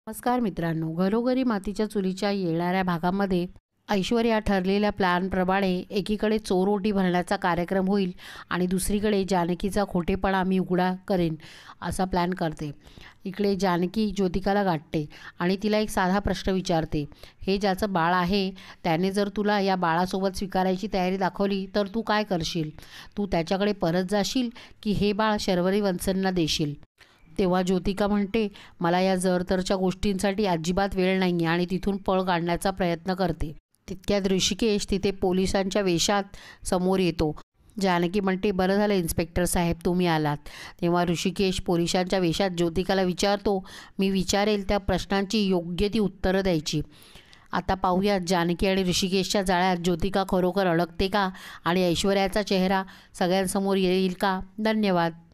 नमस्कार मित्रांनो, घरोघरी मातीच्या चुलीच्या येणाऱ्या भागामध्ये ऐश्वर्या ठरलेल्या प्लॅनप्रमाणे एकीकडे चोरोटी भरण्याचा कार्यक्रम होईल आणि दुसरीकडे जानकीचा खोटेपणा मी उघडा करेन असा प्लॅन करते। इकडे जानकी ज्योतिकाला गाठते आणि तिला एक साधा प्रश्न विचारते, हे ज्याचं बाळ आहे त्याने जर तुला या बाळासोबत स्वीकारायची तयारी दाखवली तर तू काय करशील? तू त्याच्याकडे परत जाशील की हे बाळ शर्वरी वंशंना देशील? तेव्हा ज्योतिका म्हणते, मला या जरतरच्या गोष्टींसाठी अजिबात वेळ नाही आणि तिथून पळ काढण्याचा प्रयत्न करते। तितक्यात ऋषिकेश तिथे पोलिसांच्या वेशात समोर येतो। जानकी म्हणते, बरं झालं इन्स्पेक्टर साहेब तुम्ही आलात। तेव्हा ऋषिकेश पोलिसांच्या वेशात ज्योतिकाला विचारतो, मी विचारेल त्या प्रश्नांची योग्य ती उत्तरं द्यायची। आता पाहूयात जानकी आणि ऋषिकेशच्या जाळ्यात ज्योतिका खरोखर अडकते का आणि ऐश्वर्याचा चेहरा सगळ्यांसमोर येईल का? धन्यवाद।